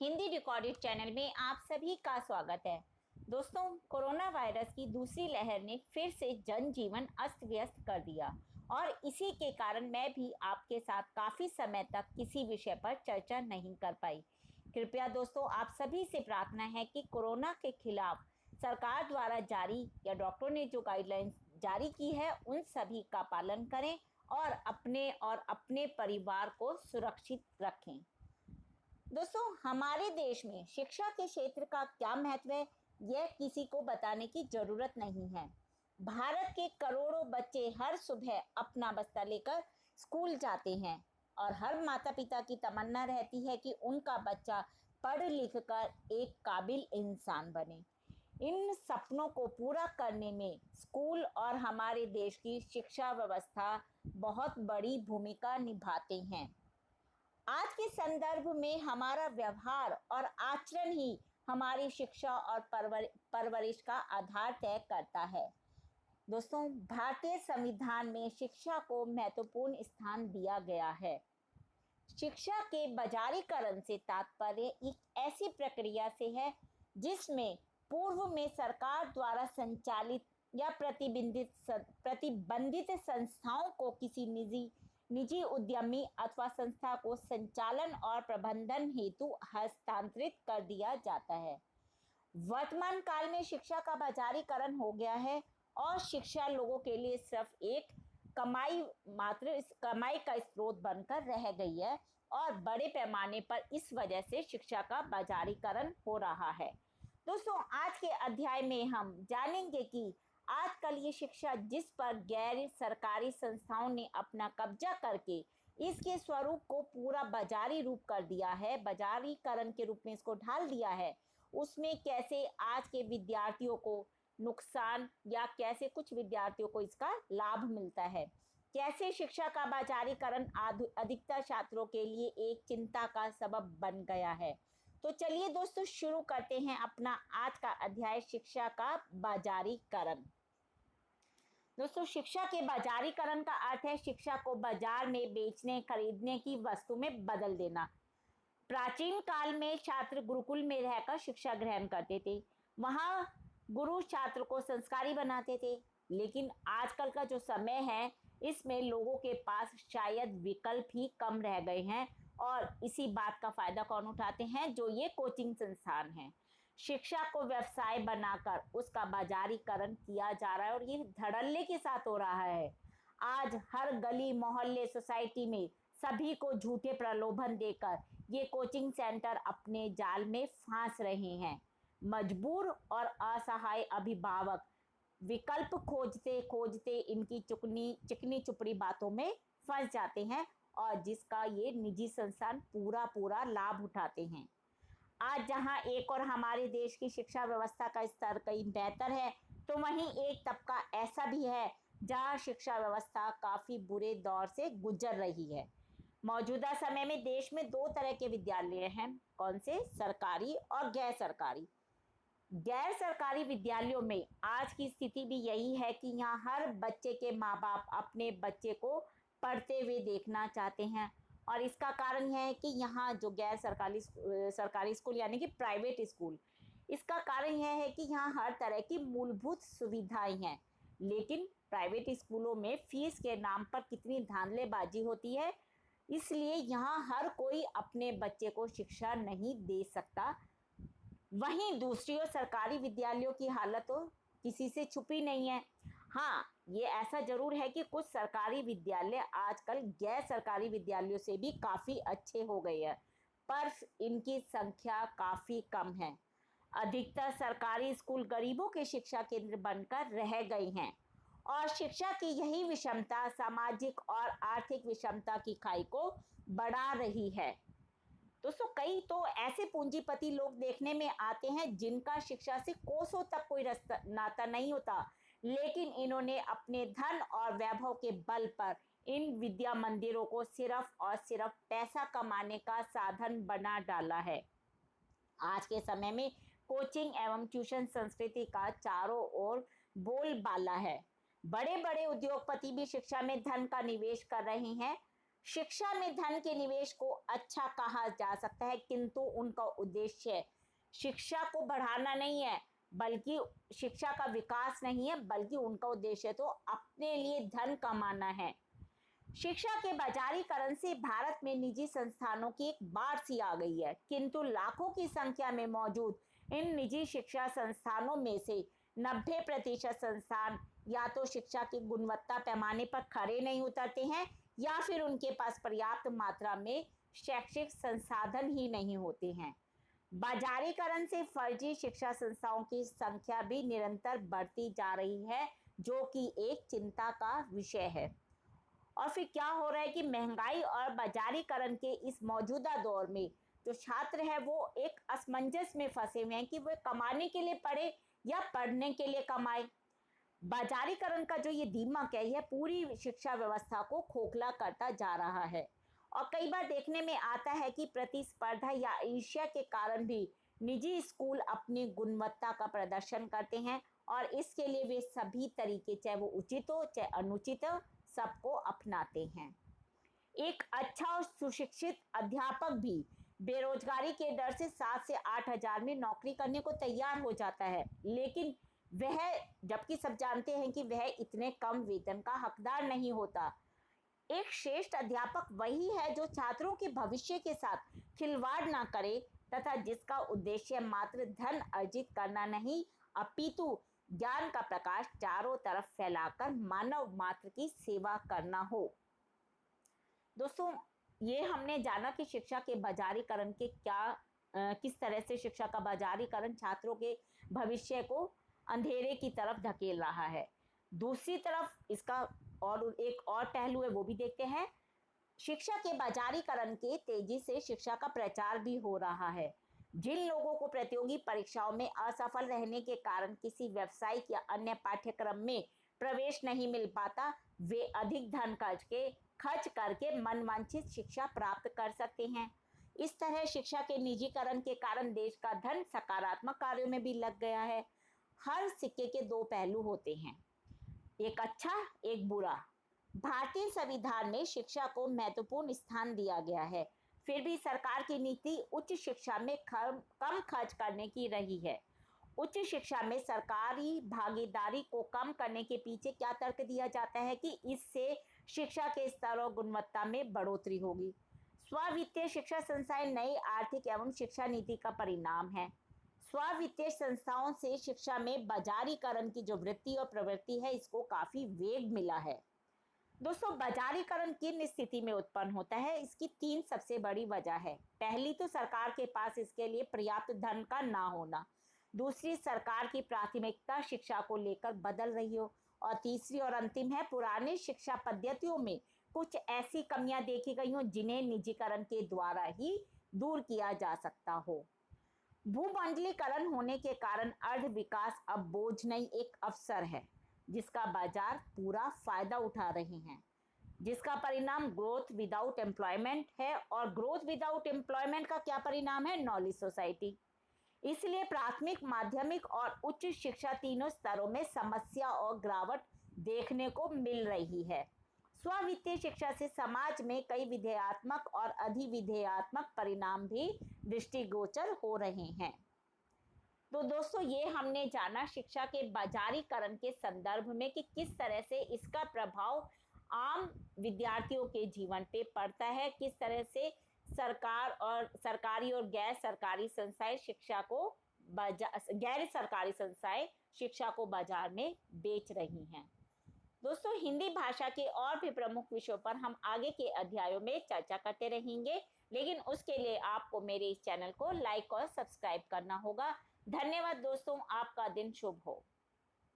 Hindi recorded channel में आप सभी का स्वागत है। दोस्तों, कोरोना वायरस की दूसरी लहर ने फिर से जनजीवन अस्त व्यस्त कर दिया और इसी के कारण मैं भी आपके साथ काफ़ी समय तक किसी विषय पर चर्चा नहीं कर पाई। कृपया दोस्तों, आप सभी से प्रार्थना है कि कोरोना के खिलाफ सरकार द्वारा जारी या डॉक्टरों ने जो गाइडलाइंस जारी की है उन सभी का पालन करें और अपने परिवार को सुरक्षित रखें। दोस्तों, हमारे देश में शिक्षा के क्षेत्र का क्या महत्व है, यह किसी को बताने की जरूरत नहीं है। भारत के करोड़ों बच्चे हर सुबह अपना बस्ता लेकर स्कूल जाते हैं और हर माता पिता की तमन्ना रहती है कि उनका बच्चा पढ़ लिख कर एक काबिल इंसान बने। इन सपनों को पूरा करने में स्कूल और हमारे देश की शिक्षा व्यवस्था बहुत बड़ी भूमिका निभाते हैं। आज के संदर्भ में हमारा व्यवहार और आचरण ही हमारी शिक्षा और परवरिश का आधार तय करता है। दोस्तों, भारतीय संविधान में शिक्षा को महत्वपूर्ण स्थान दिया गया है। शिक्षा के बाजारीकरण से तात्पर्य एक ऐसी प्रक्रिया से है जिसमें पूर्व में सरकार द्वारा संचालित या प्रतिबंधित संस्थाओं को किसी निजी उद्यमी अथवा संस्था को संचालन और प्रबंधन हेतु हस्तांतरित कर दिया जाता है। वर्तमान काल में शिक्षा का बाजारीकरण हो गया है और शिक्षा लोगों के लिए सिर्फ एक कमाई का स्रोत बनकर रह गई है और बड़े पैमाने पर इस वजह से शिक्षा का बाजारीकरण हो रहा है। दोस्तों, आज के अध्याय में हम जानेंगे कि आजकल ये शिक्षा जिस पर गैर सरकारी संस्थाओं ने अपना कब्जा करके इसके स्वरूप को पूरा बाजारी रूप कर दिया है, बाजारीकरण के रूप में इसको ढाल दिया है, उसमें कैसे आज के विद्यार्थियों को नुकसान या कैसे कुछ विद्यार्थियों को इसका लाभ मिलता है, कैसे शिक्षा का बाजारीकरण अधिकतर छात्रों के लिए एक चिंता का सबब बन गया है। तो चलिए दोस्तों, शुरू करते हैं अपना आज का अध्याय, शिक्षा का बाजारीकरण। दोस्तों, शिक्षा के बाजारीकरण का अर्थ है शिक्षा को बाजार में बेचने खरीदने की वस्तु में बदल देना। प्राचीन काल में छात्र गुरुकुल में रहकर शिक्षा ग्रहण करते थे। वहाँ गुरु छात्र को संस्कारी बनाते थे, लेकिन आजकल का जो समय है इसमें लोगों के पास शायद विकल्प ही कम रह गए हैं और इसी बात का फायदा कौन उठाते हैं? जो ये कोचिंग संस्थान हैं। शिक्षा को व्यवसाय बनाकर उसका बाजारीकरण किया जा रहा है और ये धड़ल्ले के साथ हो रहा है। आज हर गली मोहल्ले सोसाइटी में सभी को झूठे प्रलोभन देकर ये कोचिंग सेंटर अपने जाल में फांस रहे हैं। मजबूर और असहाय अभिभावक विकल्प खोजते खोजते इनकी चिकनी चुपड़ी बातों में फंस जाते हैं और जिसका ये निजी संस्थान पूरा लाभ उठाते हैं। आज जहां एक और हमारे देश की शिक्षा व्यवस्था का स्तर कहीं बेहतर है, तो वहीं एक तबका ऐसा भी है जहां शिक्षा व्यवस्था काफ़ी बुरे दौर से गुजर रही है। मौजूदा समय में देश में दो तरह के विद्यालय हैं। कौन से? सरकारी और गैर सरकारी। गैर सरकारी विद्यालयों में आज की स्थिति भी यही है कि यहाँ हर बच्चे के माँ बाप अपने बच्चे को पढ़ते हुए देखना चाहते हैं और इसका कारण यह है कि यहाँ जो गैर सरकारी स्कूल यानी कि प्राइवेट स्कूल, इसका कारण यह है कि यहाँ हर तरह की मूलभूत सुविधाएं हैं, लेकिन प्राइवेट स्कूलों में फीस के नाम पर कितनी धांधलेबाजी होती है, इसलिए यहाँ हर कोई अपने बच्चे को शिक्षा नहीं दे सकता। वहीं दूसरी ओर सरकारी विद्यालयों की हालत तो किसी से छुपी नहीं है। हाँ, ये ऐसा जरूर है कि कुछ सरकारी विद्यालय आजकल गैर सरकारी विद्यालयों से भी काफ़ी अच्छे हो गए हैं, पर इनकी संख्या काफ़ी कम है। अधिकतर सरकारी स्कूल गरीबों के शिक्षा केंद्र बनकर रह गए हैं और शिक्षा की यही विषमता सामाजिक और आर्थिक विषमता की खाई को बढ़ा रही है। दोस्तों, कई तो ऐसे पूंजीपति लोग देखने में आते हैं जिनका शिक्षा से कोसों तक कोई नाता नहीं होता, लेकिन इन्होंने अपने धन और वैभव के बल पर इन विद्या मंदिरों को सिर्फ और सिर्फ पैसा कमाने का साधन बना डाला है। आज के समय में कोचिंग एवं ट्यूशन संस्कृति का चारों ओर बोलबाला है। बड़े बड़े उद्योगपति भी शिक्षा में धन का निवेश कर रहे हैं। शिक्षा में धन के निवेश को अच्छा कहा जा सकता है, किंतु उनका उद्देश्य शिक्षा को बढ़ाना नहीं है, बल्कि शिक्षा का विकास नहीं है, बल्कि उनका उद्देश्य तो अपने लिए धन कमाना है। शिक्षा के बाजारीकरण से भारत में निजी संस्थानों की एक बाढ़ सी आ गई है, किंतु लाखों की संख्या में मौजूद इन निजी शिक्षा संस्थानों में से 90% संस्थान या तो शिक्षा की गुणवत्ता पैमाने पर खरे नहीं उतरते हैं, या फिर उनके पास पर्याप्त मात्रा में शैक्षिक संसाधन ही नहीं होते हैं। बाजारीकरण से फर्जी शिक्षा संस्थाओं की संख्या भी निरंतर बढ़ती जा रही है, जो कि एक चिंता का विषय है। और फिर क्या हो रहा है कि महंगाई और बाजारीकरण के इस मौजूदा दौर में जो छात्र है वो एक असमंजस में फंसे हुए हैं कि वे कमाने के लिए पढ़े या पढ़ने के लिए कमाए। बाजारीकरण का जो ये दीमक है, यह पूरी शिक्षा व्यवस्था को खोखला करता जा रहा है। और कई बार देखने में आता है कि प्रतिस्पर्धा या ईर्ष्या के कारण भी निजी स्कूल अपनी गुणवत्ता का प्रदर्शन करते हैं, और इसके लिए वे सभी तरीके, चाहे वो उचित हो चाहे अनुचित हो, सबको अपनाते हैं। एक अच्छा और सुशिक्षित अध्यापक भी बेरोजगारी के डर से 7 से 8 हजार में नौकरी करने को तैयार हो जाता है, लेकिन वह, जबकि सब जानते हैं कि वह इतने कम वेतन का हकदार नहीं होता। एक श्रेष्ठ अध्यापक वही है जो छात्रों के भविष्य के साथ खिलवाड़ ना करे तथा जिसका उद्देश्य मात्र धन अर्जित करना नहीं, अपितु ज्ञान का प्रकाश चारों तरफ फैलाकर मानव मात्र की सेवा करना हो। दोस्तों, ये हमने जाना कि शिक्षा के बाजारीकरण के किस तरह से शिक्षा का बाजारीकरण छात्रों के भविष्य को अंधेरे की तरफ धकेल रहा है। दूसरी तरफ इसका और एक और पहलू है, वो भी देखते हैं। शिक्षा के बाजारीकरण के तेजी से शिक्षा का प्रचार भी हो रहा है। जिन लोगों को प्रतियोगी परीक्षाओं में असफल रहने के कारण किसी व्यावसायिक या अन्य पाठ्यक्रम में प्रवेश नहीं मिल पाता, वे अधिक धन खर्च करके मनवांछित शिक्षा प्राप्त कर सकते हैं। इस तरह शिक्षा के निजीकरण के कारण देश का धन सकारात्मक कार्यों में भी लग गया है। हर सिक्के के दो पहलू होते हैं, एक अच्छा एक बुरा। भारतीय संविधान में शिक्षा को महत्वपूर्ण स्थान दिया गया है, फिर भी सरकार की नीति उच्च शिक्षा में कम खर्च करने की रही है। उच्च शिक्षा में सरकारी भागीदारी को कम करने के पीछे क्या तर्क दिया जाता है कि इससे शिक्षा के स्तर और गुणवत्ता में बढ़ोतरी होगी। स्व-वित्तीय शिक्षा संस्थाएं नई आर्थिक एवं शिक्षा नीति का परिणाम है। स्व-वित्तीय संस्थाओं से शिक्षा में बाजारीकरण की जो वृत्ति और प्रवृत्ति है, इसको काफी वेग मिला है। दोस्तों, बाजारीकरण किन स्थिति में उत्पन्न होता है, इसकी 3 सबसे बड़ी वजह है। पहली तो सरकार के पास इसके लिए पर्याप्त धन का ना होना, दूसरी सरकार की प्राथमिकता शिक्षा को लेकर बदल रही हो, और तीसरी और अंतिम है पुराने शिक्षा पद्धतियों में कुछ ऐसी कमियां देखी गई हो जिन्हें निजीकरण के द्वारा ही दूर किया जा सकता हो। भूमंडलीकरण होने के कारण अर्ध विकास अब बोझ नहीं, एक अवसर है जिसका बाजार पूरा फायदा उठा रहे हैं, जिसका परिणाम ग्रोथ विदाउट एम्प्लॉयमेंट है, और ग्रोथ विदाउट एम्प्लॉयमेंट का क्या परिणाम है, नॉलेज सोसाइटी। इसलिए प्राथमिक, माध्यमिक और उच्च शिक्षा तीनों स्तरों में समस्या और गिरावट देखने को मिल रही है। स्व-वित्तीय शिक्षा से समाज में कई विधेयात्मक और अधिविधेयात्मक परिणाम भी दृष्टिगोचर हो रहे हैं। तो दोस्तों, ये हमने जाना शिक्षा के बाजारीकरण के संदर्भ में कि किस तरह से इसका प्रभाव आम विद्यार्थियों के जीवन पे पड़ता है, किस तरह से सरकार और सरकारी और गैर सरकारी संस्थाएं गैर सरकारी संस्थाएं शिक्षा को बाजार में बेच रही हैं। दोस्तों, हिंदी भाषा के और भी प्रमुख विषयों पर हम आगे के अध्यायों में चर्चा करते रहेंगे, लेकिन उसके लिए आपको मेरे इस चैनल को लाइक और सब्सक्राइब करना होगा। धन्यवाद दोस्तों, आपका दिन शुभ हो।